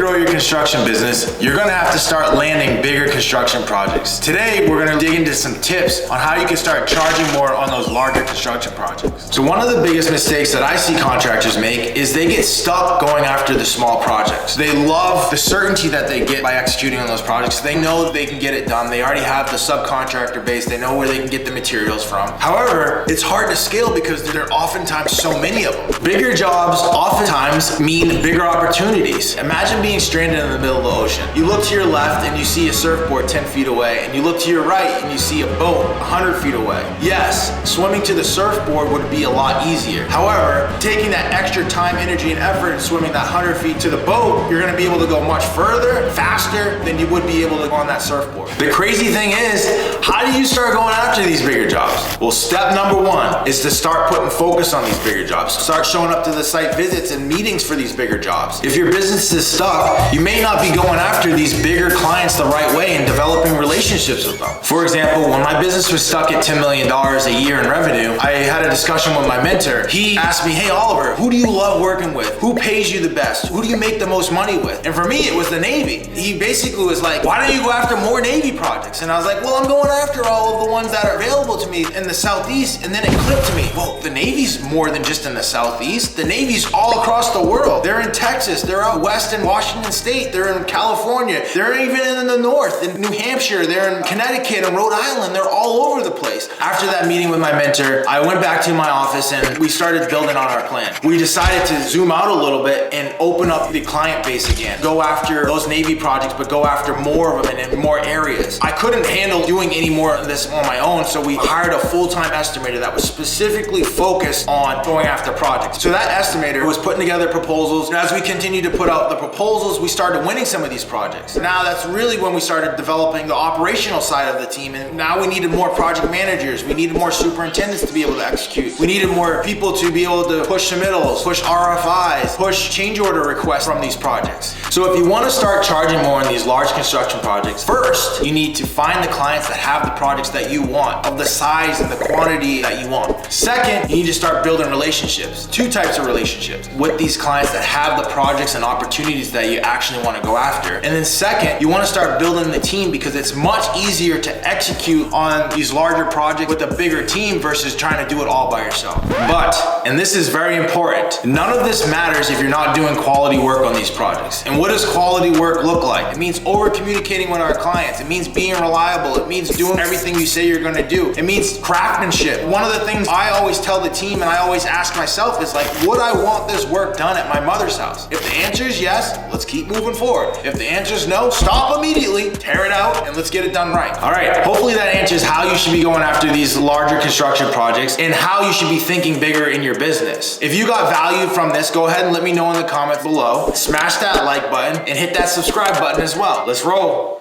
grow your construction business, you're gonna have to start landing bigger construction projects. Today, we're gonna dig into some tips on how you can start charging more on those larger construction projects. So one of the biggest mistakes that I see contractors make is they get stuck going after the small projects. They love the certainty that they get by executing on those projects. They know that they can get it done. They already have the subcontractor base. They know where they can get the materials from. However, it's hard to scale because there are oftentimes so many of them. Bigger jobs oftentimes mean bigger opportunities. Imagine being stranded in the middle of the ocean. You look to your left and you see a surfboard 10 feet away, and you look to your right and you see a boat 100 feet away. Yes, swimming to the surfboard would be a lot easier. However, taking that extra time, energy, and effort and swimming that 100 feet to the boat, you're gonna be able to go much further, faster than you would be able to go on that surfboard. The crazy thing is, how do you start going after these bigger jobs? Well, step number one is to start putting focus on these bigger jobs. Start showing up to the site visits and meetings for these bigger jobs. If your business is stuck, you may not be going after these bigger clients the right way and developing relationships with them. For example, when my business was stuck at $10 million a year in revenue, I had a discussion with my mentor. He asked me, hey Oliver, who do you love working with? Who pays you the best? Who do you make the most money with? And for me, it was the Navy. He basically was like, why don't you go after more Navy projects? And I was like, well, I'm going after all of the ones that are available to me in the Southeast. And then it clicked to me, well, the Navy's more than just in the Southeast. The Navy's all across the world. They're in Texas, they're out west in Washington State, they're in California, they're even in the north, in New Hampshire, they're in Connecticut and Rhode Island, they're all over the place. After that meeting with my mentor, I went back to my office and we started building on our plan. We decided to zoom out a little bit and open up the client base again. Go after those Navy projects, but go after more of them and in more areas. I couldn't handle doing any more of this on my own, so we hired a full-time estimator that was specifically focused on going after projects. So that estimator was putting together proposals, and as we continued to put out the proposals, we started winning some of these projects. Now that's really when we started developing the operational side of the team, and now we needed more project managers, we needed more superintendents to be able to execute, we needed more people to be able to push submittals, push RFIs, push change order requests from these projects. So if you want to start charging more on these large construction projects, first you need to find the clients that have the projects that you want, of the size and the quantity that you want. Second, you need to start building relationships. Two types of relationships with these clients that have the projects and opportunities that you actually want to go after. And then second, you want to start building the team, because it's much easier to execute on these larger projects with a bigger team versus trying to do it all by yourself. But, and this is very important, none of this matters if you're not doing quality work on these projects. And what does quality work look like? It means over communicating with our clients. It means being reliable. It means doing everything you say you're going to do. It means craftsmanship. One of the things I always tell the team and I always ask myself is like, would I want this work done at my mother's house? If the answer is yes, let's keep moving forward. If the answer is no, stop immediately, tear it out, and let's get it done right. All right, hopefully that answers how you should be going after these larger construction projects and how you should be thinking bigger in your business. If you got value from this, go ahead and let me know in the comments below. Smash that like button and hit that subscribe button as well. Let's roll.